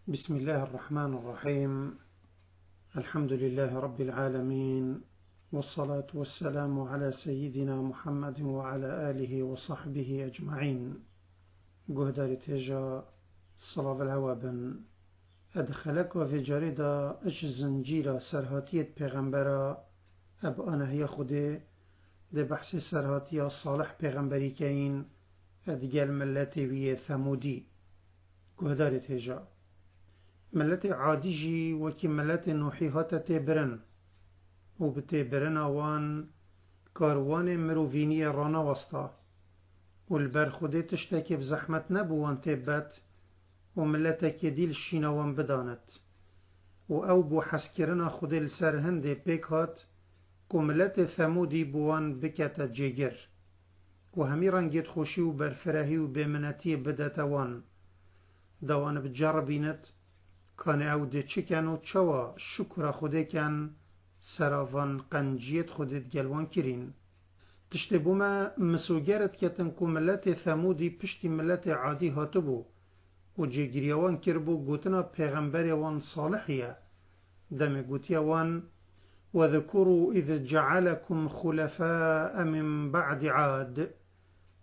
بسم الله الرحمن الرحيم. الحمد لله رب العالمين، والصلاة والسلام على سيدنا محمد وعلى آله وصحبه أجمعين. جهدار تيجا الصلاة العوابن أدخلك في جريدة أش زنجيرة سرهاتية پیغمبرا أب أنا هي خودي ده بحث سرهاتية صالح پیغمبري كاين أدقال ملتي وي ثمودي. جهدار تيجا ملت عادی جی وکی ملت نوحی هاتا تبرن و بتبرن آوان کاروان مروفینی رانا وسطا و البر خوده تشتاکی بزحمت نبوان تبت و ملتا که دیل شینوان بدانت و او بو حسکرنا خوده لسر هنده پیک هات که ملت ثمودی بوان بکتا جیگر و همی رنگید خوشی و برفراهی و بمنتی بدتوان دوان بجربینت کان او ده چکن و چوا شکر خوده کن سراوان قنجیت خودت گلوان کرین تشت بوما مسوگرت کتن کو ملت ثمودی پشتی ملت عادی هاتو بو و جگریوان کربو گوتنا پیغمبر وان صالحیه دم گوتی وان وذكروا إذ جعلكم خلفاء من بعد عاد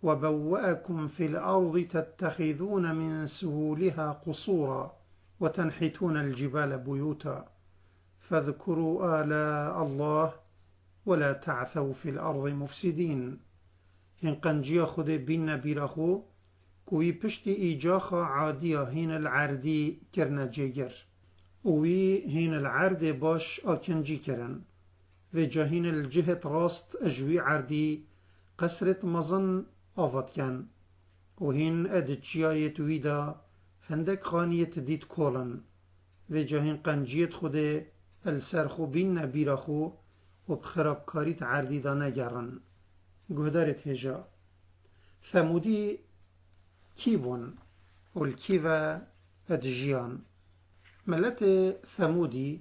وبوأكم في الأرض تتخذون من سهولها قصورا وتنحتون الجبال بيوتا فاذكروا آلاء الله ولا تعثوا في الأرض مفسدين. هن قنجيا خود بين بيرخو كوي پشت إيجاخا عادية هين العردي كرنا جيجر وي هين العرد باش آكنجي كرن و جاهين الجهة راست أجوي عردي قسرت مظن آفت كن وهين أدتشيايت ويدا هندك خانيت ديت كولن و جاهين قنجيت خوده السرخو بين نبيرخو و بخراب كاريت عردي دا نگرن. گهدارت هجا ثمودي كيبون والكيفا ادجيان ملت ثمودي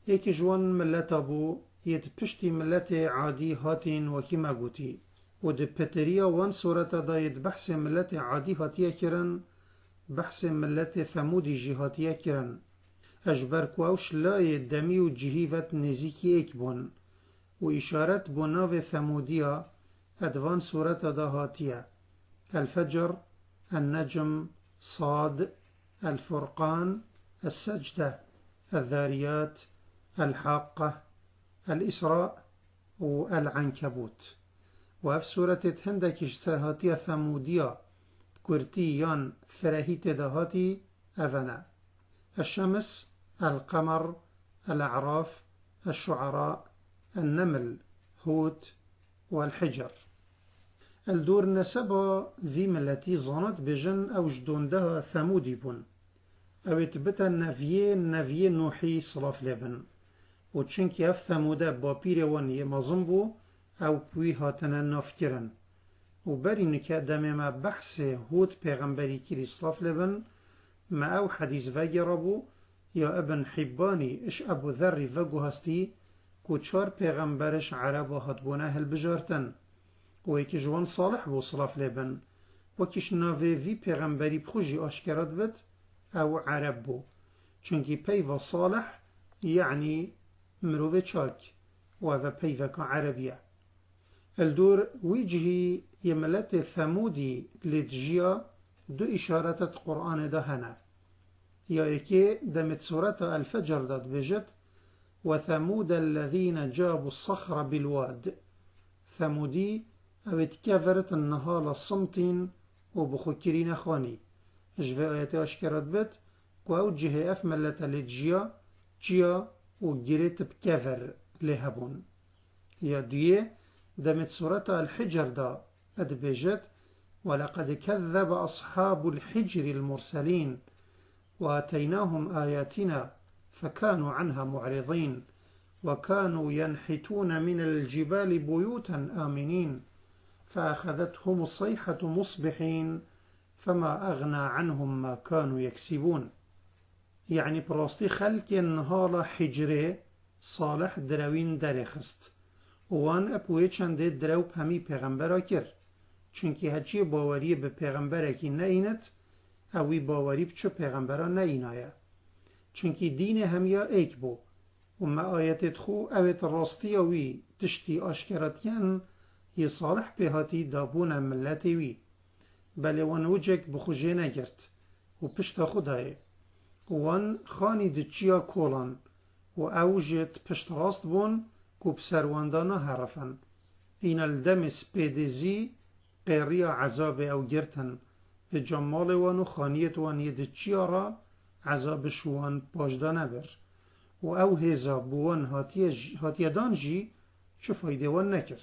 ايك جوان ملت ابو يد پشتي ملت عادي هاتين وكيما قوتي و ده پتريا وان صورتا دا يد بحث ملت عادي هاتيا كرن بحث ملت ثمودي جهاتيا كرن اجبر كواوش لا يدمي و جهيفت نزيكي ايك بون و اشارت بناو ثموديا ادوان صورتا دا هاتيا الفجر، النجم، صاد، الفرقان، السجدة، الذاريات، الحاقة، الإسراء والعنكبوت. وفي سورة هندك سرهاتيا ثموديا كورتيان فرهيت دهاتي أفنا الشمس، القمر، الأعراف، الشعراء، النمل، هوت والحجر. الدور نسبة ذي ملتي ظنت بجن أو جدوندها ثمودي بون أو تبتا نفيه نوحي صلاف لبن و چنكي اف ثمودا باپير وان يمازنبو أو بوي هاتنا نافكرن و بري نكا دمما بحث هود پیغمبري كري صلاف لبن ما أو حديث فاقربو يا ابن حباني اش أبو ذري فاقو هستي كو چار پیغمبرش عربا هاتبونه هل بجارتن و یکی جوان صالح بو صلاف لبن و کش ناوه وی پیغمبری بخوشی آشکرات بد او عرب بو چونکی پیو صالح یعنی مروه چاک و او پیو که عربیه الدور ویجهی یملت ثمودی لدجیا دو اشارت قرآن ده هنه یا یکی دمت سورة الفجر داد بجد وثمود الذين جابوا الصخر بالواد ثمودي او اتكافرت النهالة صمتين وبخكرين خاني اجفاء آيات اشكرت بت كو جهة افملت لجيا جيا وجريت بكافر لهبون يا دوية دمت سورة الحجر دا ادبجت ولقد كذب أصحاب الحجر المرسلين وآتيناهم آياتنا فكانوا عنها معرضين وكانوا ينحتون من الجبال بيوتا آمنين فأخذتهم الصيحة مصبحين فما أغنى عنهم ما كانوا يكسبون. يعني براستي خلق النهالة حجره صالح دروين درخست وان اپوه چنده درو پمی پیغمبرا کر چونکه هچی باوری به پیغمبره که نه اینت اوی باوری بچو پیغمبرا نه اینایه چونکی دین همیا ایک بو و ما آیت خو اوت راستی وی تشتی آشکراتیان یه صالح به هاتی دابون ملتی وی بله وان وجک بخوجه نگرت و پشت خدای وان خانی دچیا کولان و اوجت پشت راست بون کو بسرواندانا هرفن این الدم سپیدزی قیریا عذاب او گرتن به جمال وان و خانیت وان یدچیا را عذاب شوان پاجدانه بر و او هزا بوان هاتیه دانجی چه فایده وان نکر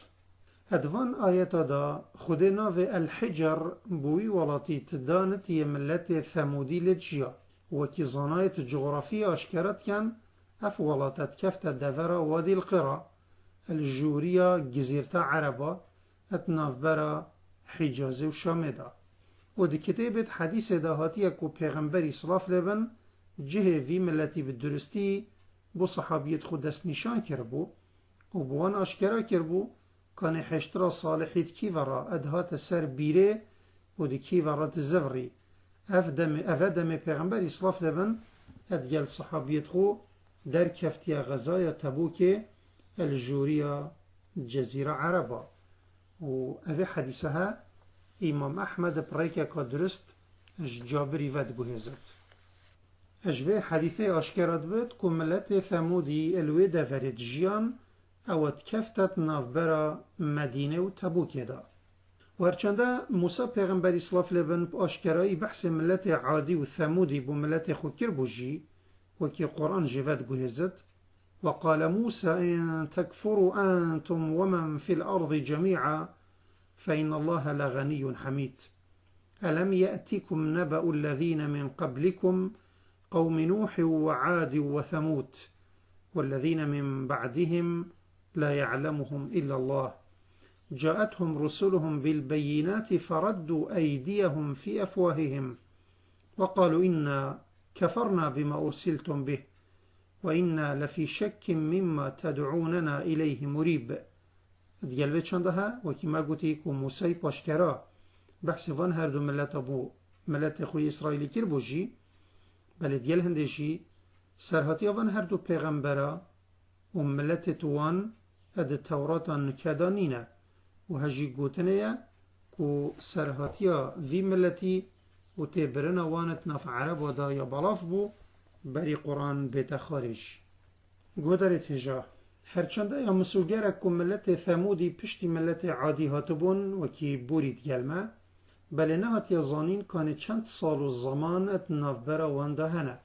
ادوان آیتا دا خود ناو الحجر بوی ولاتی تدانت یه ملت ثمودی لجیا و کی زنایت جغرافی آشکرات کن اف ولاتت کفت دورا وادی القرى الجورية جزيرة عربة اتناف برا حجاز و شام دا و دی کتابت حدیث دا هاتیه کو پیغمبری صلاف لبن جه وی ملتی بدرستی بو صحابیت خود دست نشان کربو و بوان آشکرا کربو کان حشترا صالحیت کی ورا ادهات سر بیره و دی کی ورا تزوری افدم پیغمبری صلاف لبن ادگل صحابیت خو در کفتی غزای تبوک الجورية جزيرة عربة و أفي حديثها إمام أحمد بريكا كدرست جابري ود بهزت أجفي حديثي أشكرت بيت كملت ثمودي الويدة فرد جيان أو تكفتت نافبرا مدينة و تبوك دا وهرچنده موسى پیغمبری صلاف لبن بأشكرائي بحث ملت عادي و ثمودي بملت خكر بجي وكي قرآن جفت بهزت وقال موسى إن تكفروا أنتم ومن في الأرض جميعا فإن الله لغني حميد ألم يأتكم نبأ الذين من قبلكم قوم نوح وعاد وثمود والذين من بعدهم لا يعلمهم إلا الله جاءتهم رسلهم بالبينات فردوا أيديهم في أفواههم وقالوا إنا كفرنا بما أرسلتم به وإنا لفي شك مما تدعوننا إليه مريب ديال چندها وكما قلتي كو موسى باشكرا بحث وان هردو ملت ابو ملت خوي إسرائيلي كربوجي بل ديال هندشي سرهاتي وان هردو پیغمبرا وملت توان اد التوراة نكادانينا وهجي قوتنيا كو سرهاتيا في ملتي وتبرنا وانت نف عرب ودا يا بلاف بو بری قرآن بیت خارج گودرت هجا هرچنده یا مسوگره که ملت ثمودی پشتی ملت عادی هاتبون و کی بورید گلمه بله نهات یا زانین کان چند سال و زمان ات نافبرا وانده هنه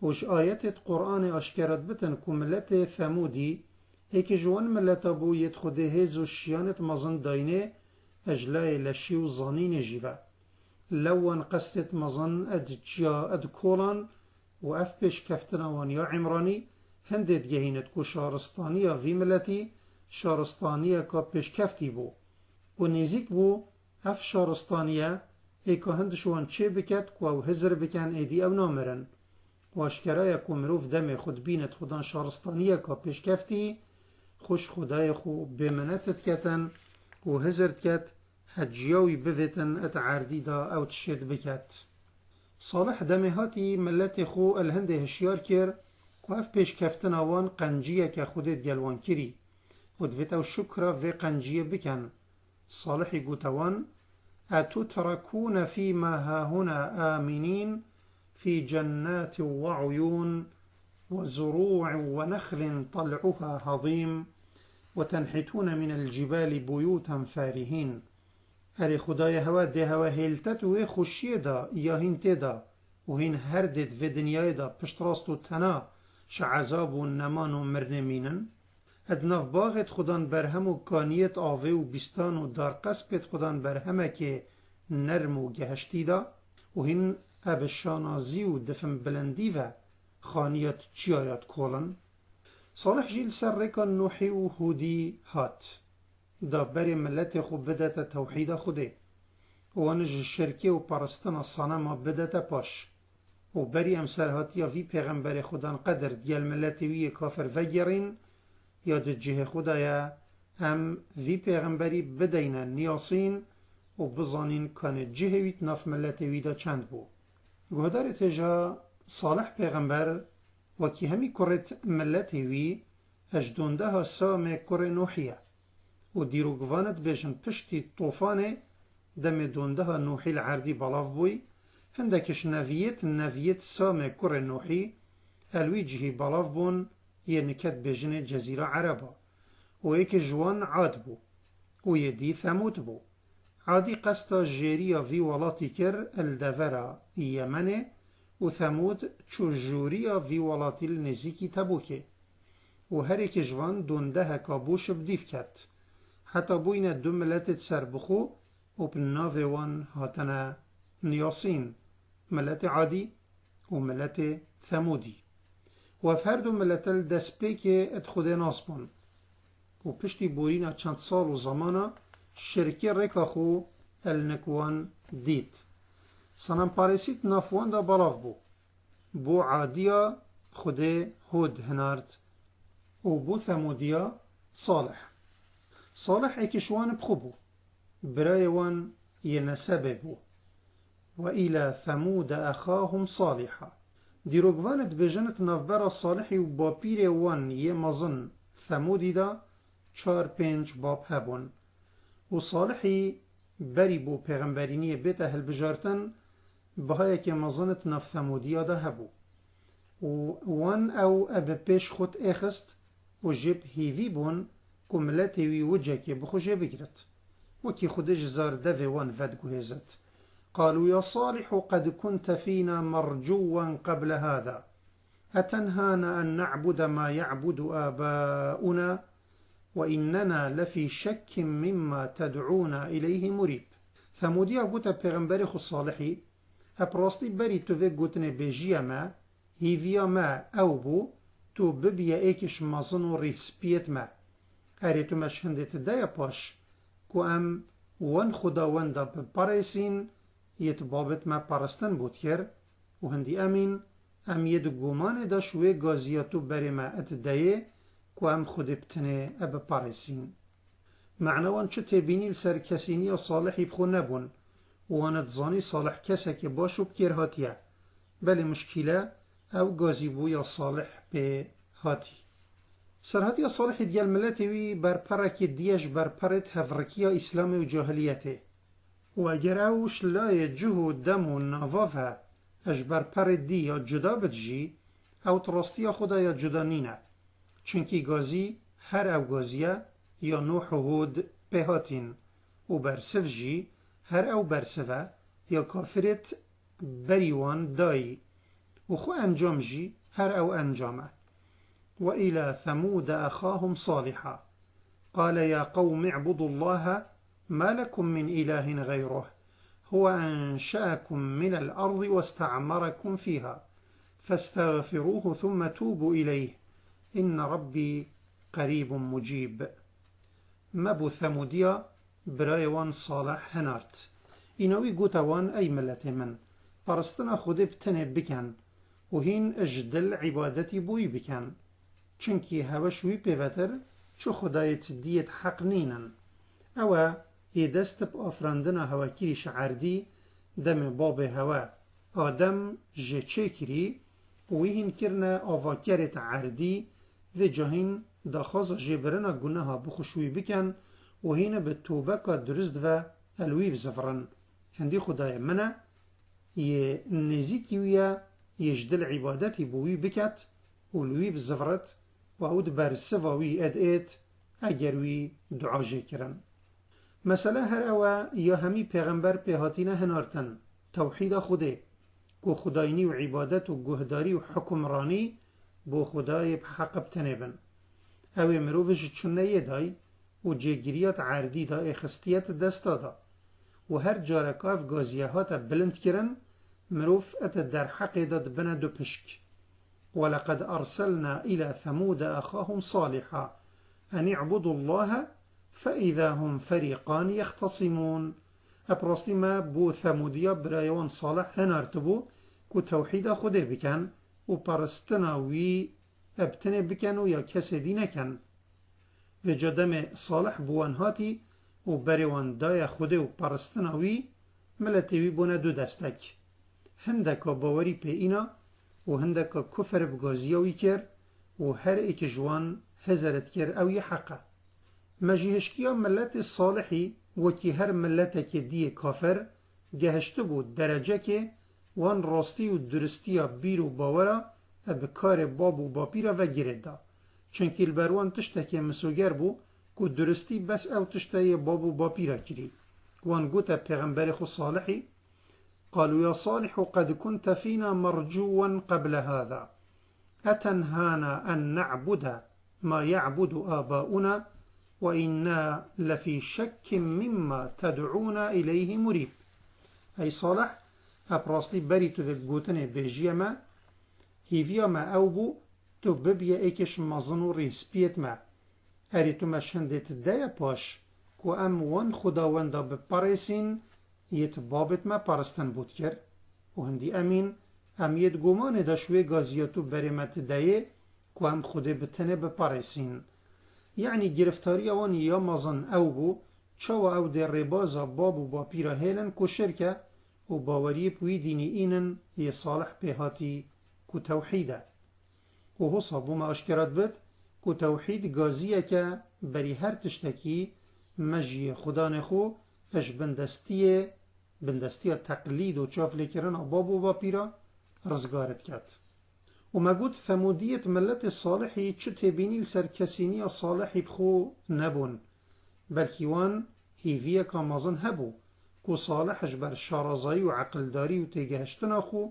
وش آیت قرآن اشکرت بتن که ملت ثمودی ایک جوان ملت ابو ید خوده هز و شیانت مزن داینه اجلای لشی و زانین جیوه لوان قصرت مزن اد جا اد کولان و اف پیش کفتنا وانیا عمرانی هندید گهینت کو شارستانیا وی ملتی شارستانیا کا پیش کفتی بو و نزیک بو اف شارستانیا ایکا هندشوان چه بکد کو او هزر بکن ایدی او نامرن و اشکرای کو مروف دم خود بینت خودان شارستانیا کا پیش کفتی خوش خدای خو بمنتت کتن و هزرت کت حجیاوی بویتن ات عردی دا او تشید بکد صالح دمهاتی ملت خو الهند هشیار کر و اف پیش کفتن آوان قنجیه که خودت گلوان کری و دویتو شکر و قنجیه بکن صالحی گوتوان اتو ترکون فی ما هاهنا آمینین في جنات وعيون وزروع ونخل طلعها هضيم وتنحتون من الجبال بيوتا فارهين اری خدای هوا ده هوا هیلتت و خوشیه دا یا هینته دا و هین هر دید و دنیای دا پشت راست و تنا شعذاب و نمان و مرنمینن ادناف باغت خودان برهم و کانیت آوه و بیستان و دار قصبت خودان برهمه که نرم و گهشتی دا و هین اب شانازی و دفن بلندی و خانیت چیایت کولن صالح جیل سر رکان نوحی و هودی هات دا بری ملت خو بدت توحید خوده وانج شرکی و پرستن صنم بدت پاش و بری امسر هاتیا وی پیغمبر خودان قدر دیال ملت وی کافر وگرین یا ده جه خدایا هم وی پیغمبری بدینن نیاسین و بزانین کان جه ویت ناف ملت وی دا چند بو گهدار تجا صالح پیغمبر وكي همي كرت ملتي وي اجدوندها سامي كر نوحية وديروغفانت بيجن پشتي طوفاني دم دوندها نوحي العردي بلاف بوي هندكش نافيت سامي كر نوحي الويجهي بلاف بون ينكت بيجن جزيرة عربة ويك جوان عاد بو ويدي ثمود بو عادي قستا جيريا في ولاتي كر الدفرا يمنه وثمود چو جوريا في ولاتي النزيكي تبوكي وهريك جوان دونده كابوش بديف كت حتى بوين دو ملت سربخو وبالنافي وان هاتنا نياسين ملت عادي وملت ثمودي وفي هر دو ملت الدسبيكي ادخده ناسبون وبشتي بورينا چند سال وزمانا شركي ريكا خو النكوان ديت سنم باريسيت نافوان دا بلاف بو عادية خده هود هنارت وبو ثمودية صالح اكشوان بخبو برايوان ينسببو وإلى ثمود أخاهم صالحا ديروغوانت بجنت نافبرا صالحي وبابير وان يمظن ثمودي دا 4-5 باب هبون وصالحي بري بو پیغمبرینی بیت اهل بجارتن بهایی که مظنت نف ثمودیا ده هبو وان او اب پیش خود اخست و جب هیوی بون کملتی وی وجه که بخو جه بگرد وكي خدج زار دفي وان فدقو هزت قالوا يا صالح قد كنت فينا مرجوا قبل هذا أتنهانا أن نعبد ما يعبد آباؤنا وإننا لفي شك مما تدعونا إليه مريب ثموديا قوتا پیغمبر خو صالحي أبراستي بري توفي قوتني بجيا ما هيفيا ما أو بو تو ببيا ايكش مازنو ريسبيت ما أريتو مشهندت دايا باش كو ام وان خدا وان دا بپاريسين يتبابت ما پارستن بود كر وهندي امين ام يد گومان دا شوي غازياتو بري ما اتدايه كو ام خود بتنه اب باريسين معنى وان چه تبيني لسر كسيني صالحي بخو نبون وان تزاني صالح كسك باشو بكير هاتيه بل مشكلة او غازي بويا صالح به هاتي سرهاتي صالح ديال ملاتي برپرك ديش برپرت هفركيا اسلامي و جاهليته و اگر اوش لا يجهو دمو نافافها اش برپرت دي یا جدا بدجي او تراستيا خدا یا جدا نينه چونكي غازي هر او غازيه یا نوح و هود بهاتين و برسف جي هر او برسفه یا كافرت بريوان داي و خو انجام جي هر او انجامه وإلى ثمود أخاهم صالحا قال يا قوم اعبدوا الله ما لكم من إله غيره هو أنشأكم من الأرض واستعمركم فيها فاستغفروه ثم توبوا إليه إن ربي قريب مجيب مبو ثموديا برايوان صالح هنارت إنوي قوتوان أي ملت من برستنا خود بتنه بكن وهين أجدل عبادتي بوي بكن چونکی هوشوی پیوتر چو خدایت دیت حق نینن او یه دست با افراندن هواکیری شعردی دم باب هوا آدم جچه کری ویهین کرنه آواکرت عردی و جاهین داخاز جبرنا گناها بخشوی بکن و هین به توبه که درست و الوی بزفرن هندی خدای منه یه نزیکی ویا یجدل عبادتی بوی بکت و الوی بزفرت و اود بر سواوی ادئت اگروی دعا جکرن مثلا هر اوه یا همی پیغمبر پیهاتینه هنارتن توحید خوده کو خداینی و عبادت و گهداری و حکمرانی بو خدای بحق بتنبن اوه مروفش چونه یه دای و جگریات عردی دا اخستیت دستا دا و هر جارکاف گازیهات بلند کرن مروف ات در حق داد بنا دو پشک ولقد أرسلنا إلى ثمود أخاهم صالحا أن اعبدوا الله فإذا هم فريقان يختصمون أبرسلي ما بو ثموديا برايوان صالح هنارتبو كو توحيد خوده بكن و پرستنا وي ابتنه بكن و یا کسی دی نکن و جدم صالح بوان هاتی و برايوان دای خوده و پرستنا وي ملتوي بونه دو دستک هندکا باوری پی اینا و هندك كفر بغازيوي كر و هر ایک جوان هزرت کر او ی حقه مجیهشکیا ملت صالحی وکی هر ملت که دی کافر گهشته بود درجه که وان راستی و درستی بیر و باورا بکار باب و باپیرا و گیرد دا چونکی البروان تشته که مسوگر بو که درستی بس او تشته باب و باپیرا کری وان گوتا پیغمبر خو صالحی قالوا يا صالح قد كنت فينا مرجوا قبل هذا أتنهانا أن نعبد ما يعبد آباؤنا وإنا لفي شك مما تدعونا إليه مريب أي صالح أبراسلي بري تذكوتني بيجي ما هيفيا ما أوبو تو ببيا إيكش مظنو ريسبيت ما أريتو ما شندت دايا باش كو أم وان خداوندا بباريسين يتبابت ما پرستن بود کر و هندی امین ام یت گمان داشوی گازیاتو برمت دایه که هم خوده بتنه بپرسین یعنی گرفتاری آن یا مزن او بو چاو او در ربازا باب و باپیرا هیلن که شرکه و باوری پوی دینی اینن یه صالح بهاتی که توحیده و هو صابو ما اشکرات بد که توحید گازیه که بری هر تشتکی مجی خدا نخو اش بندستی تقلید و چافلی کرن باب و باپیرا رزگارت کرد و مگود ثمودیت ملت صالحی چه تبینی لسر کسینی صالحی بخو نبون بلکی وان هیویه که مازن هبو که صالحش بر شارزایی و عقلداری و تیگهشتن خو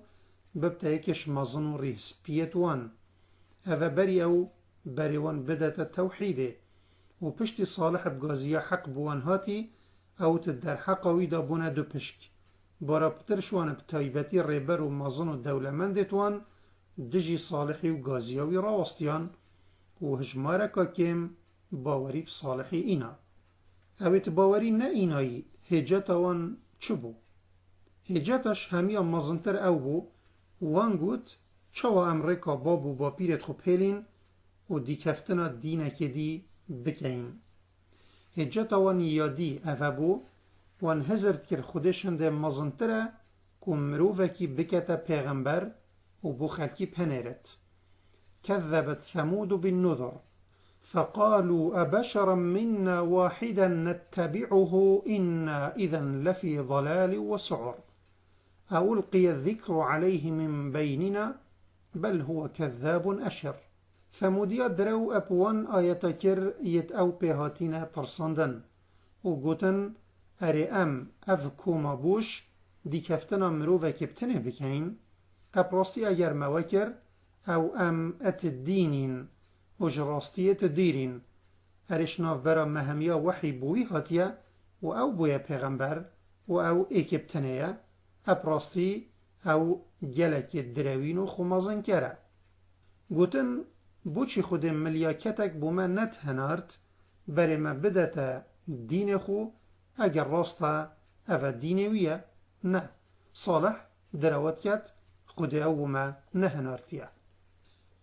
ببتا یکش مازن و ریسپیت وان اوه بری او بری وان بدت توحیده و پشتی صالح بگازیه حق بوان هاتی او در حقاوی دا بونه دو پشک بارا پتر شوان بتایبتی ریبر و مازن و دولمند توان دجی صالحی و گازیاوی راوستیان و هجمارکا کم باوری بصالحی اینا اویت باوری نه اینایی هجتا وان چو بو هجتاش همیا مازنتر او بو وان گوت چوا امریکا بابو با پیرت خو پیلین و دی کفتنا دینه دی بکین هجتا وان یادی اوه بو وان هزرد کر خودشند مزنتره که مروفکی بکتا پیغمبر و بو خلکی پنیرت كذبت ثمود بالنذر فقالوا أبشرا منا واحدا نتبعه إنا إذا لفي ضلال وسعر ألقي الذكر عليه من بيننا بل هو كذاب أشر ثموديا درو أبوان آياتا كر يت أو بهاتينا ترساندن وقوتن أري أم أفكوما بوش دي كفتنا مروفا كبتنه بكين أبراسي أجر مواكر أو أم أتدينين وجراستية تديرين أريش ناف برا مهميا وحي بوي هاتيا و أو بويا پیغمبر و أو إكبتنيا أبراسي أو جلك الدراوين خمازن كرا قوتن بوچی خود ملیاکتک بوما نت هنارت بری ما بدتا دین خو اگر راستا او دینویه نه صالح دروت کت خود او ما نه هنارتیه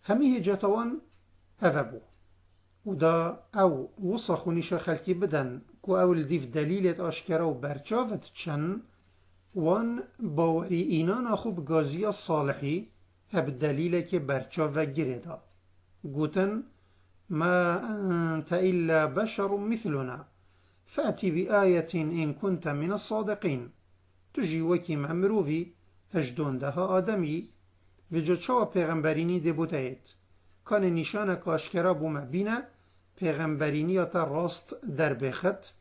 همی هجتوان او بو و دا او وصخو نیشا خلکی بدن که اول دیف دلیلت آشکرا و برچاوت چن وان باوری اینان خوب گازی صالحی اب دلیل که برچاو گره قوتن ما أنت إلا بشر مثلنا فأتي بآية إن كنت من الصادقين تجي وكي ممروفي أجدون دها آدمي وجد شوا پیغمبرینی دبوتایت کان نشانک آشکرا بوما بینه پیغمبرینیات راست در بخت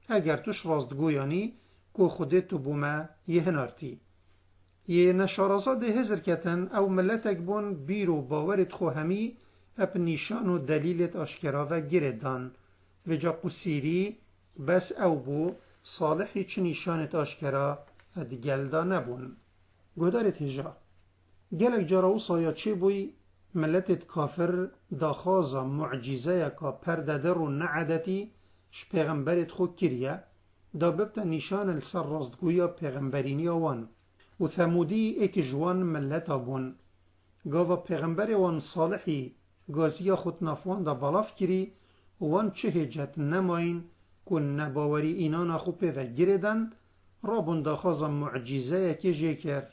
اگر توش راست گویانی که خودت تو بوما یهنارتی یه نشارزاد هزر کتن او ملتک بون بیرو باورت خو همی اپ نشان و دلیلت آشکرا و گردان و جا قصیری بس او بو صالحی چه نشانت آشکرا ادگلدا نبون گودارت هجا گلک جارا سایا چه بوی ملتت کافر داخازا معجزه کا پردده رو نعدتی ش پیغمبرت خود کریه دا ببتا نشان السر راستگویا پیغمبرینی وان و ثمودی ایک جوان ملتا بون گاوا پیغمبر وان صالحی گازیا خود نافوان دا بالاف کری وان چه هجت نماین کن نباوری اینان خوبه و گردن رابون داخازا معجزه که جیکر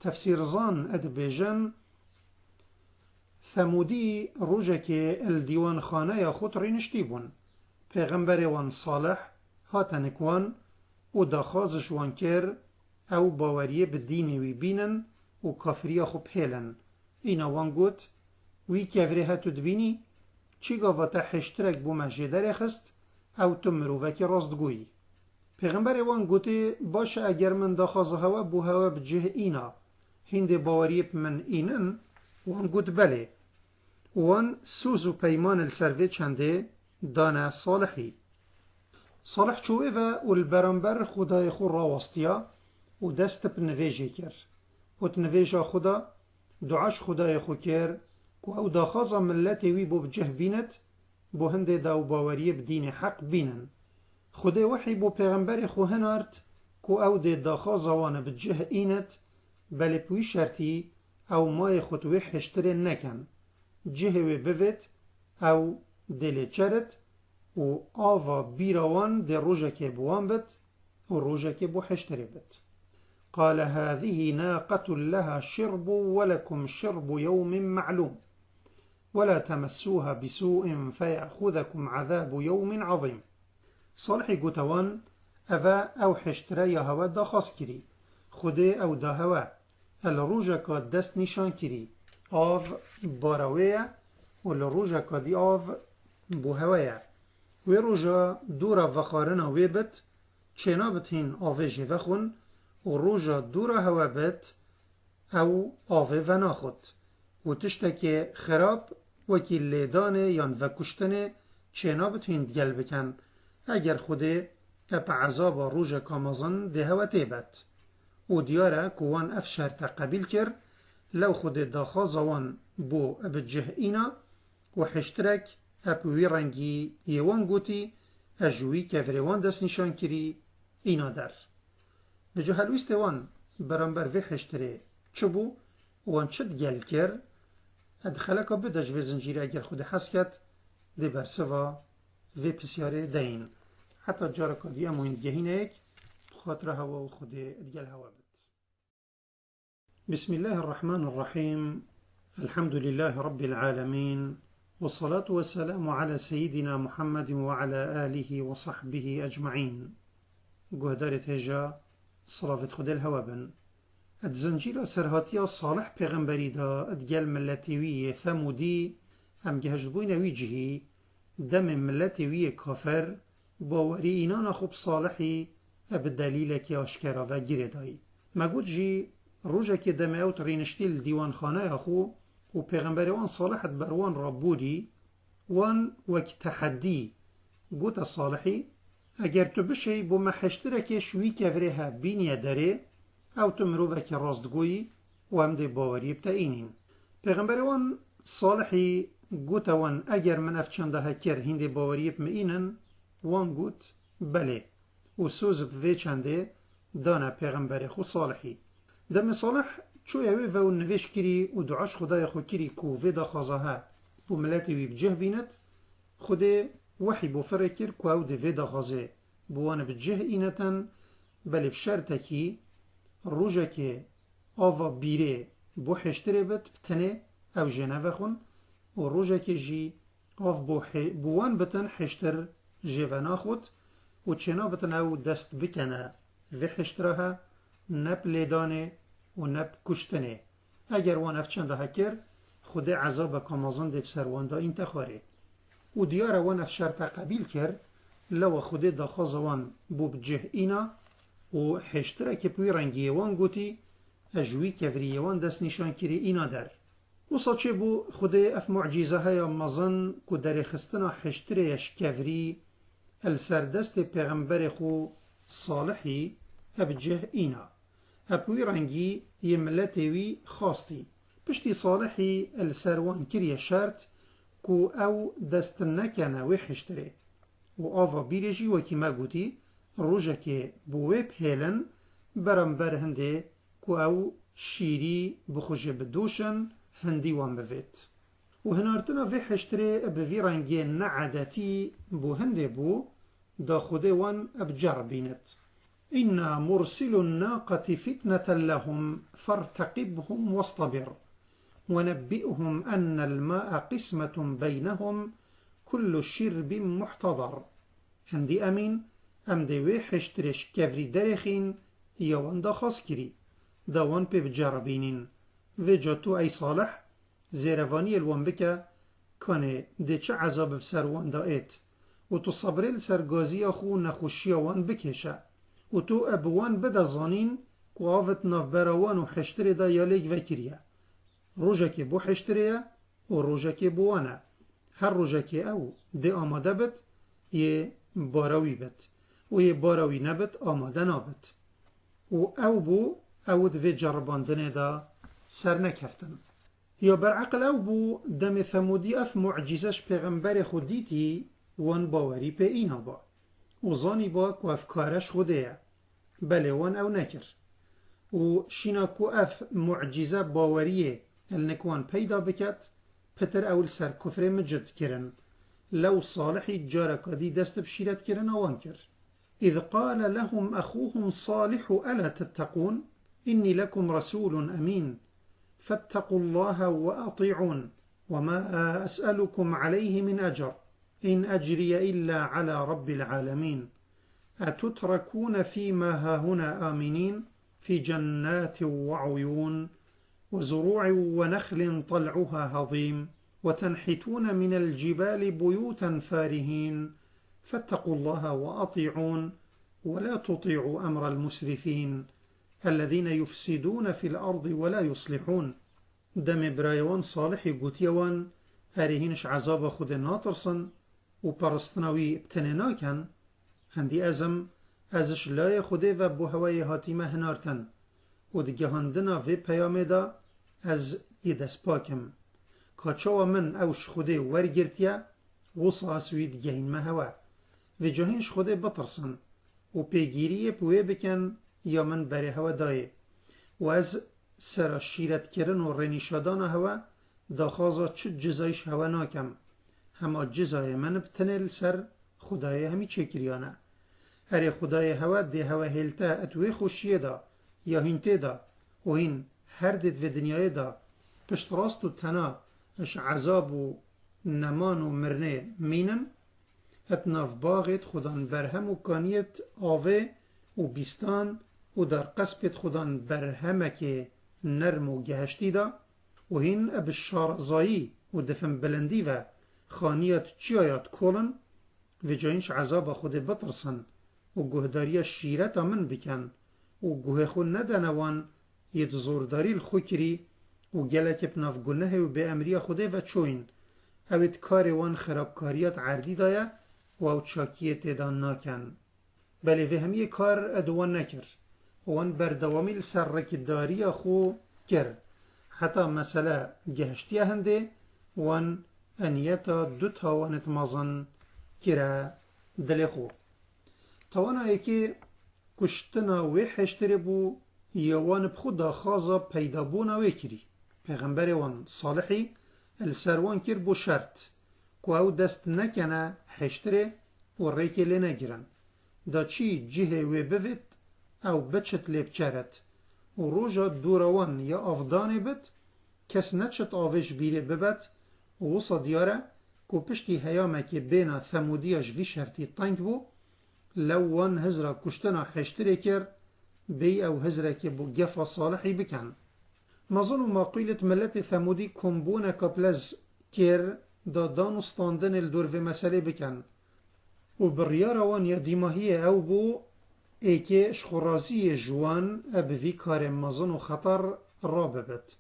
تفسیر زان اد بیجن ثمودی روژه که الدیوان خانه خود رینشتی بون. پیغمبر وان صالح هاتنکوان و داخازش وان کر او باوریه به دینی وی بینن و کافریه خوب هیلن. اینا وان گوت وی کفری هاتو دبینی چی گاواتا حشترک بو مجدر خست او تو مروفکی راستگویی. پیغمبر وان گوته باشه اگر من داخازه هوا بو هوا بجه اینا هند باوریه من اینن وان گوت بله. وان سوز و پیمان السروه چنده دانه صالحی. صالح چوه و البرانبر خدای خود راوستیا و دست بنویجه کر. و تنویجه خدا دعاش خدای خود کر که او داخازه ملتی وی بو بجه بیند بو هنده داو باوریه بدین حق بینن. خدای وحی بو پیغمبر خو هنارد که او ده داخازه وان بجه اینت بله پوی شرطی او مای خودوی حشتره نکن. جهوی بوید او دل چرد و آوا بیروان ده روژه که بوان بد و روژه که بو حشتره بد. قال هذه ناقة لها شرب ولكم شرب يوم معلوم ولا تمسوها بسوء فيأخذكم عذاب يوم عظيم. صالحی گوتوان اوه او حشتره یا هوا دا خاص کری خوده او دا هوا الروژه که دست نشان کری آو بارویه و الروژه که دی آو بو هوایه و روژه دورا وخارنا وی بد چنا بتین آوه جیوه خون و روژه دورا هوا بد او آوه و ناخد و تشتک خراب وکی لیدانه یان و کشتنه چنا بتین دگل بکن اگر خوده اپ عذاب روژه کامازن ده هوا تیبت و دیاره کوان اف شرط قبیل کر لو خوده داخاز وان بو بجه اینا و حشترک اپ وی رنگی یوان گوتی اجوی کفریوان دست نشان کری اینا در بجه هلویست وان برانبر وی حشتره چبو وان چد گل کر ادخلکا بدج وی زنجیره اگر خوده حس کت ده برسوا وی پسیاره دین حتی جارکا دی امو اندگهین ایک خاطر هوا و خود ادگل هوا بد. بسم الله الرحمن الرحيم. الحمد لله رب العالمين والصلاة والسلام على سيدنا محمد وعلى آله وصحبه أجمعين. قهدارت هجا صلافت خود الهوا بن ادزنجير سرهاتيا صالح پیغمبری دا ادگل ملتوی ثمودی هم گهجدبوین ویجهی دم ملتوی کافر باوری اینان خوب صالحی بدلیل که آشکارا و گیره دایی. مگود جی روژه که دم اوت رینشتیل دیوان خانه خو و پیغمبر وان صالحت بروان ربودی وان وک تحدی گوت صالحی اگر تو بشی بو محشتره که شوی کفره ها بینیه داره او تو مروفه که راستگویی و هم ده باوری بتاینین. پیغمبر وان صالحی گوت وان اگر من افچنده ها کر هنده باوری بمینن وان گوت بله و سوز بوی چنده دانا پیغمبر خو صالحی. دم صالح چو اوی و نویش کری و دعاش خدای خو کری کو وی دا خوازه ها بو ملتی وی بجه بیند خوده وحی بو فرکر کو او ده وی دا خوازه بوان بجه اینتن بله بشرطه کی روژه که آوا بیره بو حشتره بد بتنه او جنه وخون و روژه که جی آف بوان بتن حشتر جوانا خود و چنا بتن او دست بکنه و حشتره نب لیدانه و نب کشتنه اگر وان اف چنده هکر خود عذاب کامازن دیب سروان دا این تخواره و دیاره وان اف شرط قبیل کرد لو خود داخاز وان بو بجه اینا و حشتره که پوی رنگی وان گوتی اجوی کفری وان دست نشان کری اینا در و ساچه بو خود اف معجیزه های مزن که در خستنا حشتره اش کفری السردست پیغمبر خو صالحی ابجه اینا اپوی رنگی یه ملتوی خواستی پشتی صالحی السروان کریه شرط کو او دست نکنه و حشتره و آوا بیرجی وکی ما گوتی روژه که بوی پهلن برانبر هنده کو او شیری بخوشه بدوشن هندی وان بوید و هنارتنا و حشتره بوی رنگی نعادتی بو هنده بو دا خوده وان ابجر بیند إنا مرسل الناقة فتنة لهم فارتقبهم واصطبر ونبئهم أن الماء قسمة بينهم كل شرب محتضر. هندي أمين ام دي وی حشترش كفري درخين يوان دا خاص كري داوان بي بجربينين و جاتو اي صالح زيرواني الوان بكا كانه دي چه عذاب بسر وان دا ايت و تو صبريل سر غازي خو نخوشي وان بكيشا و تو ابوان بدا زانين قوافت نافبراوان و حشتري دا ياليك وكريا روجاكي بو حشتريا و روجاكي بوانا هر روجاكي او دي آماده بت يه باراوي بت و يه باراوي نبت آماده نابت و او بو او دوی جرباندنه دا سر نکفتن. یا برعقل او بو دم ثمودی اف معجزش پیغمبر خودیتی وان باوری په اینا با و زانی با که اف کارش خوده بله وان او نکر و شینا که اف معجزه باوریه النکوان پیدا بکت پتر اول سر کفر مجد کرن لو صالحی جارکادی دست بشیرت کرن آوان کر. إذ قال لهم أخوهم صالح ألا تتقون إني لكم رسول أمين فاتقوا الله وأطيعون وما أسألكم عليه من أجر إن أجري إلا على رب العالمين أتتركون فيما هاهنا آمنين في جنات وعيون وزروع ونخل طلعها هضيم وتنحتون من الجبال بيوتا فارهين فاتقوا الله وأطيعون ولا تطيعوا أمر المسرفين الذين يفسدون في الأرض ولا يصلحون. دم برايوان صالح قوتيوان هرهينش عذاب خود ناطرسن و پرستناوی ابتنناکن هندی ازش لای خوده و بو هوای حاتیمه هنارتن و دیگه هندنا و پیامه دا از یه دست پاکم کاچاو من اوش خوده ورگرتیا وصاسوی دیگه هین هوا و جاهینش خوده بطرسن و پیگیری پوه بکن یا من بره هوا دایه و از سر شیرت کرن و رنیشادان هوا داخازا چه جزایش هوا ناکم هما جزای من بتنل سر خدای همی چکریانه هر خدای هوا ده هوا هلتا اتوی خوشیه دا یا هینته دا و هین هر دید و دنیای دا پشت راست و تنا اش عذاب و نمان و مرنه مینن اتناف باغت خودان برهم و کانیت آوه و بیستان و در قصبت خودان برهمه که نرم و گهشتی دا و هین اب شارزایی و دفن بلندی و خانیت چیایات کولن و جاینش عذاب خود بطرسن و گهداری شیرت من بکن و گوه خود ندنوان ید زورداری الخوکری و گلک بناف گنه و به امری خوده و چوین اوید کار وان خرابکاریات عردی دایا و او چاکیت دان ناکن بله و همیه کار ادوان نکر وان بردوامی لسرکداری خو کر حتی مثلا گهشتی هنده وان انیتا دو تاوانت مازن کرا دل خو توانا یکی کشتنا و حشتر بو یوان بخود خازا پیدا بونا و کری پیغمبر وان صالحی السروان کر بو شرط که او دست نکنه حشتر و ریک لنگرن دا چی جه و بوید او بچت لیبچرت و روژا دوروان یا افدان بد کس نچت آوش بیره ببد و وصا دیاره که پشتی هیامه که بینا ثمودیاش وی شرطی تنگ بو لوان هزرا کشتنا حشتره کر بی او هزرا که بو گفا صالحی بکن مظن ما قیلت ملت ثمودی کمبونه کپلز کر دا دانستاندن الدور و مسئله بکن و بریار وان یا دیماهی او بو ایکه شخورازی جوان ابوی کار مزن و خطر را ببت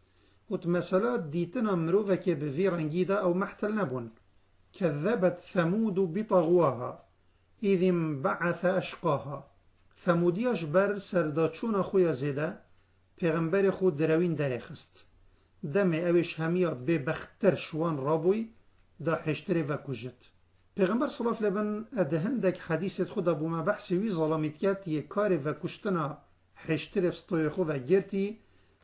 و مثلا دیتنا مروفه که بوی رنگی دا او محتل نبون كذبت ثمود بطغواها إذ انبعث أشقاها ثمودیاش بر سرداچون خویا زیده پیغمبر خود دروین درخست دم اوش همیا به بختر شوان رابوی دا حشتر و کجت پیغمبر صلی الله علیه و سلم ادهندک حدیثت خود ابو ما بحث وی ظلامت کت یک کار و کشتنا حشتر بستوی خو و گرتی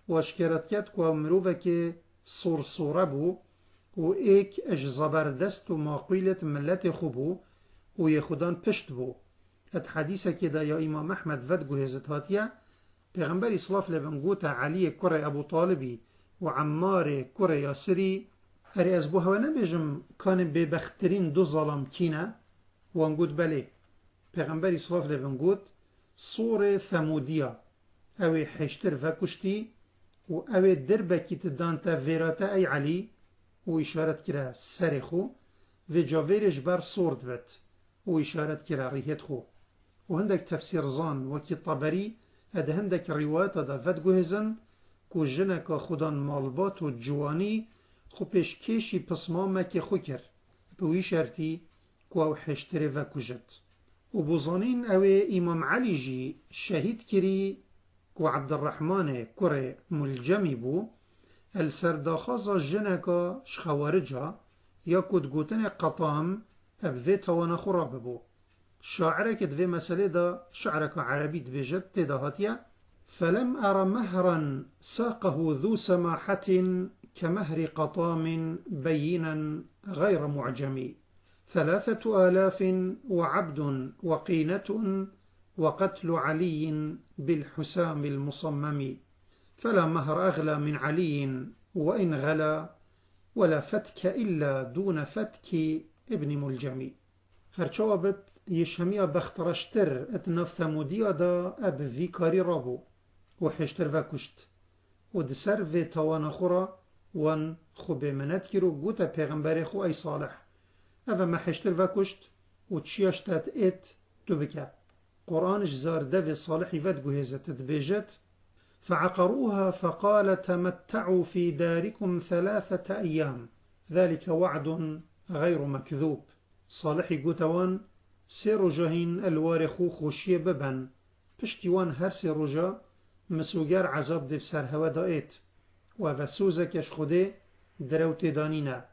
و اشکرت کت که مروفه که صورصوره بو و ایک اج زبردست و ماقیلت ملت خوبو و یه خودان پشت بو ات حدیثه که دا یا امام احمد ود گوهزت هاتیه پیغمبر صلی الله علیه و سلم گوتا علی کره ابو طالبی و عمار کوڕە یاسری هەرێ ئەس بۆ هەوە نەبێژم کانێ بێبەختترین دوو زەڵام کینە وانگوت بەلێ پێغەمبەری سڵاف لێبن گوت سوورێ ثەمودیە ئەوێ حێشتر ڤەکوشتی و ئەوێ دربەکی تدانتە ڤێراتە ئەی عەلی و ئیشارەت کرا سەرێ خۆ vêcavêrê ji ber sor dibet û îşaret kira rîhêt xwe û hindek tefsîrzan wekî Taberî di hindek rîwayeta de vedguhêzin ku jineka xudan malbat û ciwanî xwe pêşkêşî pismamekê xwe kir bi wî şertî ku ew hêştirê vekujit û bûzanîn ew ê îmam Elî jî şehîd kirî ku Ebdirrehmanê kurê Muljemî bû el ser daxwaza jineka ji xewarica یا کودگوتن قطام اب وی توانا خورا ببو شاعره که دوی مسئله دا شعره که عربی دبیجد تیدا هاتیه فلم ار مهرا ساقه ذو سماحة كمهر قطام بينا غير معجمي 3000 وعبد وقينة وقتل علي بالحسام المصمم فلا مهر أغلى من علي وإن غلا ولا فتك إلا دون فتك ابن ملجمي هرچوا بت يشميا بخترشتر اتناف ثموديا دا اب في كاري رابو وحشتر وكشت ودسر في توانا خورا وان خو بمنت كيرو قوتا پیغمبر خو اي صالح اما ما حشتر وكشت وتشيشتات ات تبكا قرآن جزار دافي صالحي فتقو هزت تبيجت فعقروها فقال تمتعوا في داركم 3 أيام ذلك وعد غير مكذوب صالحي قوتوان سيرو جاهين الوارخو خوشيه ببن پشتیوان هر سيرو جا مسوگر عذاب دف سر هوا دائت و وسوزکش خوده دروت دانینا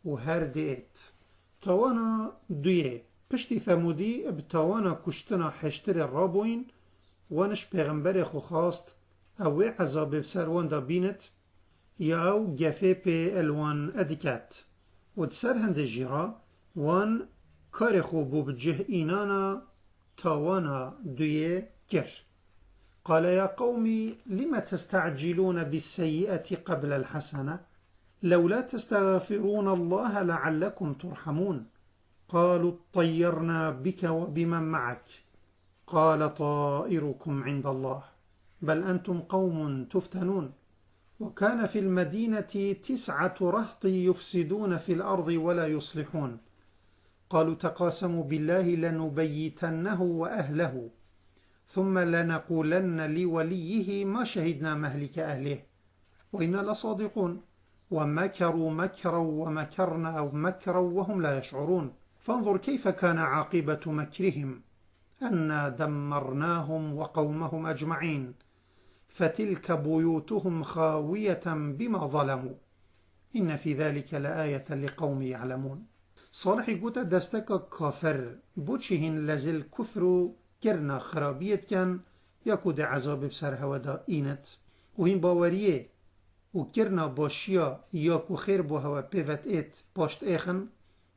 و هر دائت توانا دویه پشتی ثمودی بتوانا کشتنا حشتر رابوین وانش پیغمبر خو خواست او عذاب بسر وان دا بینت یا او گفه پی الوان ادکت و دسر هنده جیرا وان کار خوب بجه اینانا تاوانا دویه کر قال يا قومي لم تستعجلون بالسيئة قبل الحسنة لولا تستغفرون الله لعلكم ترحمون قالوا اطيرنا بك وبمن معك قال طائركم عند الله بل أنتم قوم تفتنون وكان في المدينة 9 رهط يفسدون في الأرض ولا يصلحون قالوا تقاسموا بالله لنبيتنه وأهله ثم لنقولن لوليه ما شهدنا مهلك أهله وإنا لصادقون ومكروا مكرا ومكرنا مكرا وهم لا يشعرون فانظر كيف كان عاقبة مكرهم أنا دمرناهم وقومهم أجمعين فتلك بيوتهم خاوية بما ظلموا إن في ذلك لآية لقوم يعلمون صالح قوتا دستك كافر بوچهن لزل كفر كرنا خرابيت كان يكود عذاب بسر هودا إينت وهين باوريه وكرنا باشيا ياكو خير بو هوا بيوت إيت باشت إيخن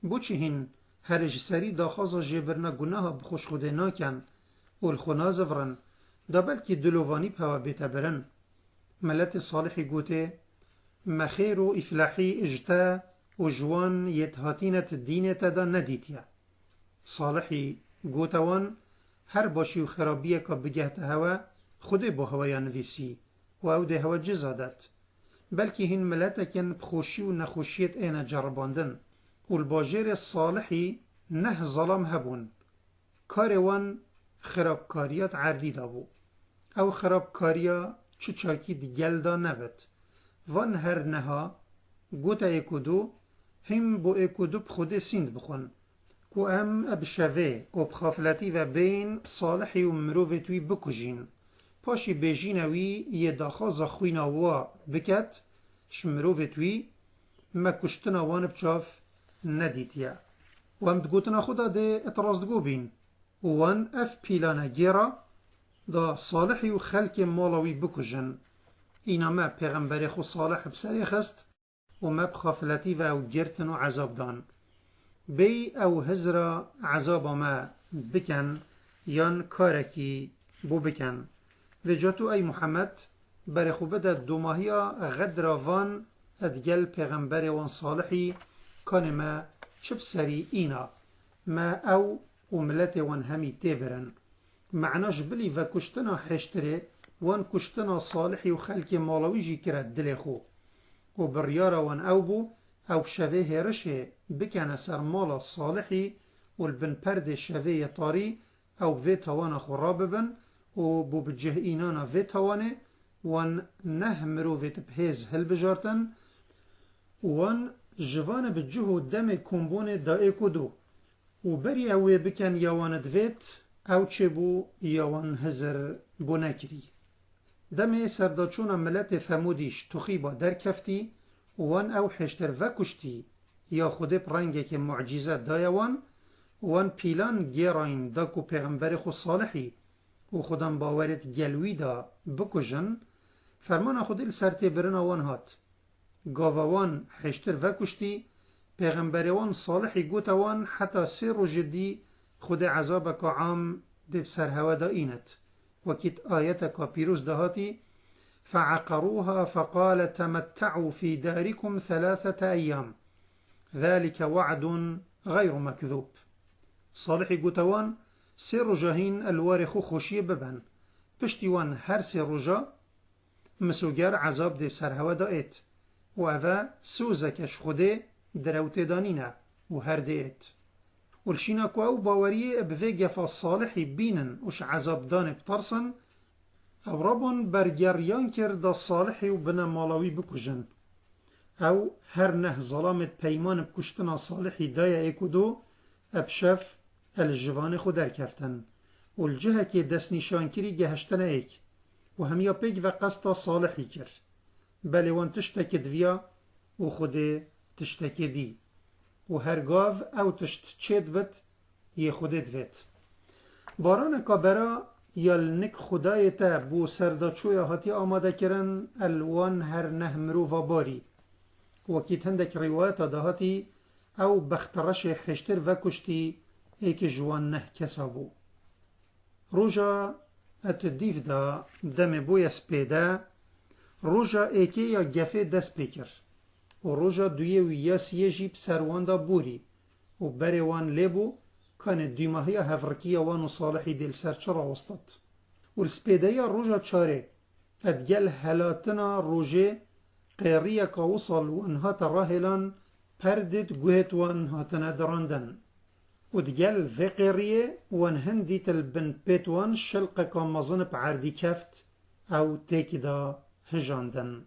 بوچهن هرج سري داخازا جبرنا گناه بخوش خوده ناكن والخنا زفرن دا بلکی دلووانی پاوا بیتا برن ملت صالحی گوته مخیر و افلاحی اجتا و جوان یتهاتینت دینت دا ندیتیا صالحی گوتوان هر باشی و خرابیه که بگهت هوا خوده با هوا نویسی و او ده هوا جزادت بلکی هین ملتکن بخوشی و نخوشیت اینا جرباندن و الباجر صالحی نه ظلم هبون کاروان خرابکاریات عردی دابو او خرابکاریا چوچاکی دیگل دا نبت وان هر نها گوتا اکودو هم بو اکودو بخود سیند بخون کو ام ابشوه و بخافلتی و بین صالحی و مروفتوی بکجین پاشی بیجینوی یه داخاز خویناوا بکت شمروفتوی ما کشتنا وان بچاف ندیتیا و هم دگوتنا خودا ده اترازدگو بین وان اف پیلانا گیرا دا صالحی و خلق مالاوی بکجن اینا ما پیغمبر خو صالح بسری خست و ما بخافلتی و او گرتن و عذاب دان بی او هزرا عذاب ما بکن یان کارکی بو بکن و جاتو ای محمد بر خوبه ده دوماهیا غدر وان ادگل پیغمبر وان صالحی کان ما چب سری اینا ما او وملت وان همی تبرن معناش بلی و کشتنا حشتره وان کشتنا صالحی و خلک مالوی جی کرد دل خو و بریارا وان او بو او شوه هرشه بکن سر مالا صالحی و البن پرد شوه طاری او وی توانا خراب بن و بو بجه اینانا وی توانه وان نه مروفت بهز هل بجارتن وان جوان بجهو دم کمبون دائه کدو و بری اوه بکن یوان دویت او چه بو یوان هزر بو نکری دم سرداچون ملت ثمودیش تخیبا در کفتی وان او حشتر و کشتی یا خود پرنگه که معجزه دایوان وان پیلان گیراین دا کو پیغمبر خو صالحی و خودم باورت گلوی دا بکجن فرمان خود السرت برن وان هات گاوان حشتر و کشتی پیغمبر وان صالحی گوت وان حتی 3 روز جدی خود عذاب کا عام دف سر هوا دا اینت وكيت آيتك بيروز دهاتي فعقروها فقال تمتعوا في داركم 3 أيام ذلك وعد غير مكذوب صالحي قوتوان 3 رجاهين الوارخو خوشي ببن بشتيوان هر 3 رجا مسوگر عذاب دف سر هوا دائت و اوه سوزكش خوده دروت دانينه و هر دائت والشينا كو او باوريه بفي جفا صالحي بينن وش عذاب دان بترسن او ربون برگریان کرد دا صالحي و بنا مالاوي بکجن او هر نه ظلامت پیمان بکشتنا صالحي دایا ایکو دو ابشف الجوان خود در کفتن و الجهه که دست نشان کری گهشتن ایک و همیا پیگ و قصد صالحي کر بله وان تشتک دویا و خود تشتک دی و هرگاو او تشت چید بد یه خودت وید باران کابرا یال نک خدای تا بو سرداچوی هاتی آماده کرن الوان هر نه مروفا باری وکیت هندک روایت دهاتی او بخترش حشتر و کشتی ایک جوان نه کسا بو روژا ات دیف دا دم بوی سپیده روژا ایکی یا گفه دست بکر و روژا دویه و یاسیه جیب سروان دا بوری و بری وان لیبو کان دویماهی هفرکی وان و صالحی دل سر چرا وسطت و السپیده یا روژا چاره ادگل هلاتنا روژه قیریه که وصل وانها تراهلان پردد گوهت وانها تندراندن و دگل في قیریه وان هندی تلبن پیت وان شلق که مزن بعردی کفت او تیکی دا هجاندن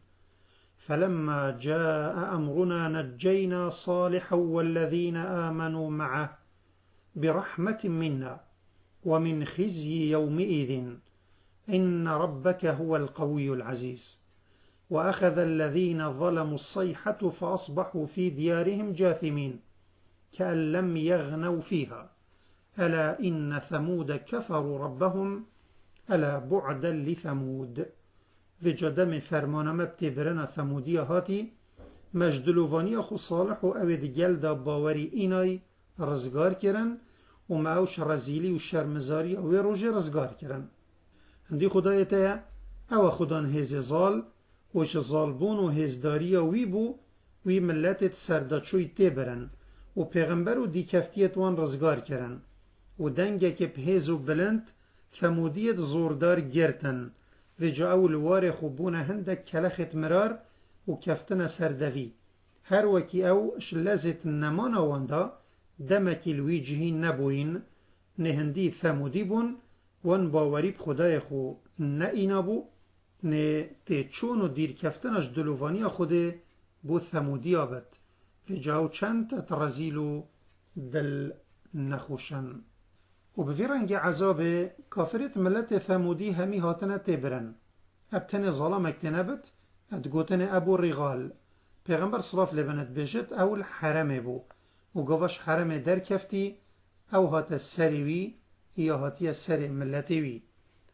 فلما جاء أمرنا نجينا صالحا والذين آمنوا معه برحمة منا ومن خزي يومئذ إن ربك هو القوي العزيز وأخذ الذين ظلموا الصيحة فأصبحوا في ديارهم جاثمين كأن لم يغنوا فيها ألا إن ثمود كفروا ربهم ألا بعدا لثمود و جدم فرمانم بتبرن ثمودی هاتی مجدلوانی خو صالح و اوید گل دا باوری اینای رزگار کرن و معوش رزیلی و شرمزاری او روژه رزگار کرن هندی خدای تیا او خدان هز زال وش زالبون و هزداری وی بو وی ملتت سرداچوی تبرن و پیغمبر و دیکفتیت وان رزگار کرن و دنگه که پهز و بلند ثمودیت زوردار گرتن و جاءو الوار خوبون هندك كلخت مرار و كفتنا سردوي هر وكي او شلزت نمان واندا دمكي الويجهي نبوين نهندي ثمودي بون وان باوري بخدای خو نئینا بو نه تيچون و دير كفتناش دلواني خود بو ثمودي آبد و جاءو چند ترزيلو دل نخوشن و به رنگ عذاب کافرت ملت ثمودی همی هاتنه تبرن ابتن ظلامک تنبت ادگوتن ابو رغال پیغمبر صلاف لبنت بجت او الحرم بو و گواش حرم در کفتی او هات السریوی یا هاتی السری ملتوی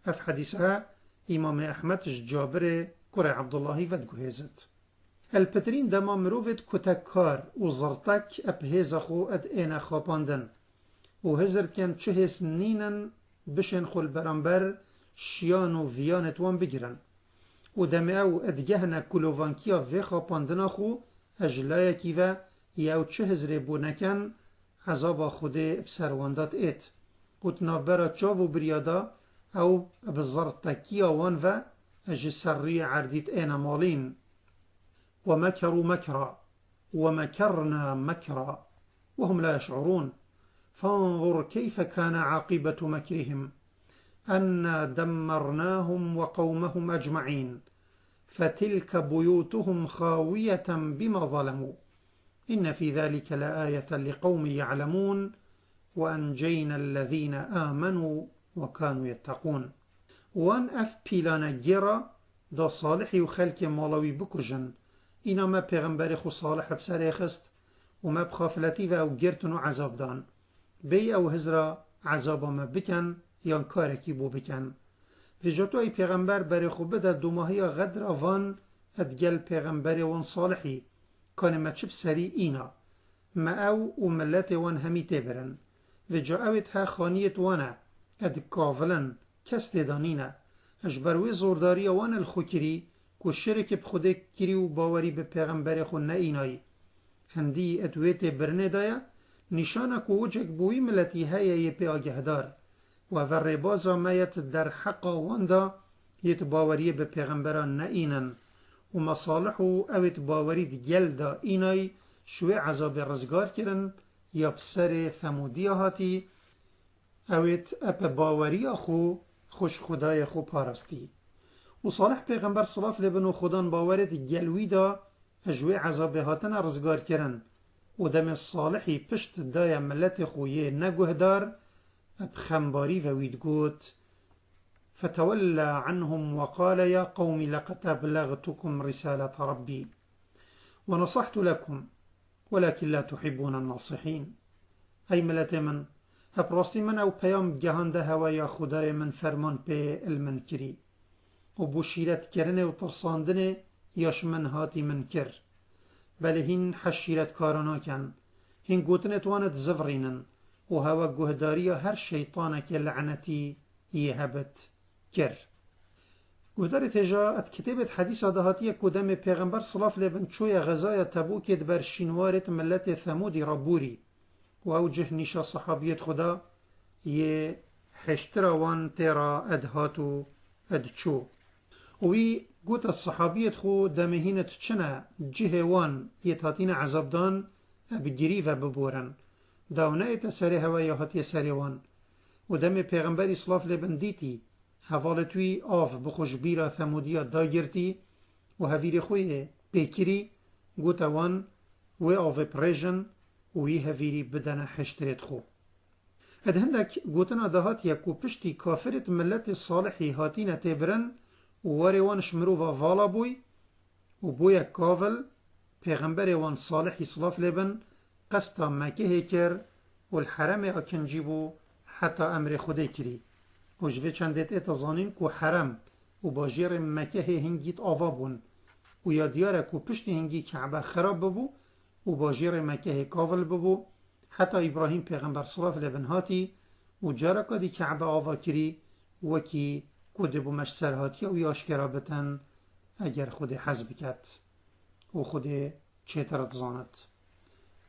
اف حدیثها امام احمد جابر كرة عبد الله ودجهزت البترين دما مروفت كتكار وزرتك ابهزخو اد انا خاباندن و هزرد کن چه هس نینن بشن خل برانبر شیان و ویانت وان بگیرن و دم او ادگهن کلووانکیا و خاپاندنا خو اجلای کیوه یاو چه هزره بونکن عذاب خوده بسرواندات ایت و تنابرا چاو بریادا او بزرطکیا وان و اج سری عردیت اینا مالین ومكروا مكرا ومكرنا مكرا وهم لا يشعرون فانظر كيف كان عاقبة مكرهم أنا دمرناهم وقومهم أجمعين فتلك بيوتهم خاوية بما ظلموا إن في ذلك لآية لقوم يعلمون وأنجينا الذين آمنوا وكانوا يتقون وان اف پیلانه گیرا دا صالحی و خلک مالوی بکجن اینا ما پیغمبر خو صالح بسر خست و ما بخافلتی و او گرتن و عذاب دان بی او هزرا عذاب ما بکن یا کارکی بو بکن و جاتو ای پیغمبر بر خو بده دو ماهی غدر وان ادگل پیغمبر وان صالحی کان ما چپ سری اینا ما او و ملت وان همی تبرن و جا اوید ها خانیت وانه اد کافلن کس تدانینه اجبروی زورداری وان الخوکری کو شرک بخوده کری و باوری به پیغمبر خو نه اینایی هندی ادویت برنه دایا نشانه کو وجک بوی ملتی های یه پی آگهدار و ور بازا مایت در حق واندا یت باوری به پیغمبران نه اینن و مصالح و اویت باوری گل دا اینای شوی عذاب رزگار کرن یا بسر ثمودی هاتی اویت اپ باوری خو خوش خدای خو پارستی و صالح پیغمبر صلاف لبن و خودان باورد گلوی دا اجوی عذاب هاتن رزگار کرن و دم صالحی پشت دای ملت خویه نگهدار اب خنباری و ویدگوت فتولى عنهم وقال يا قوم لقد أبلغتكم رسالة ربي ونصحت لكم ولكن لا تحبون الناصحين أي ملت من هبراستی من او پیام گهانده هوا یا خدای من فرمان به المنکری و بوشیرت کرنه و ترساندنه یاش من هاتی منکر بله هین حشیرت کارانا کن هین گوتنت وانت زفرینن و هوا گهداری هر شیطانه که لعنتی یهبت کر گهدار تجا ات کتابت حدیث دهاتی کدام پیغمبر صلاف لبن چوی غزای تبوکت بر شینوارت ملت ثمودی رابوری و او جهنیشا صحابیت خدا یه حشترا وان تیرا ادهاتو ادچو وی گوت الصحابیت خو دمهینت چنه جه وان یه تاتین عذابدان بگیری و ببورن داونه ایت سری هوا یا هاتی سری وان و دم پیغمبر اصلاف لبن دیتی حوالتوی آف بخوش بیرا ثمودیا دا گرتی و هویر خوی پیکری گوت وان و آف پریژن وی هفیری بدن حشترت خو اد هندک گوتنا دهات یکو پشتی کافرت ملت صالحی هاتین تبرن و واری وان شمرو و والا بوی و بوی کافل پیغمبر وان صالحی صلاف لبن قستا مکه کر و الحرم اکنجی بو حتی امر خوده کری و جوه چندت اتزانین کو حرم و باجیر مکه هنگیت آوا بون و یا دیاره کو پشتی هنگی کعبه خراب ببو و باجیر مکه کاول ببو حتی ابراهیم پیغمبر صلاف لبن هاتی و جارکا دی کعبه آوا کری وکی کده بو مش سر هاتی و یاشکرا بتن اگر خود حزب کت و خود چیترت زانت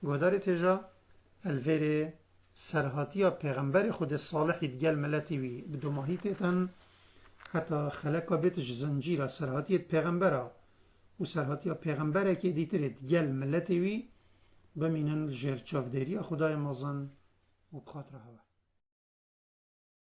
گودار تجا الویر سرهاتی پیغمبر خود صالحی دگل ملتی وی بدو ماهی تیتن حتی خلقا بیتش زنجیره سرهاتی پیغمبره و سرهاتی پیغمبره که دیترید گل ملتی وی بمینن جر چافداری خدای مازن و بخاطر هوا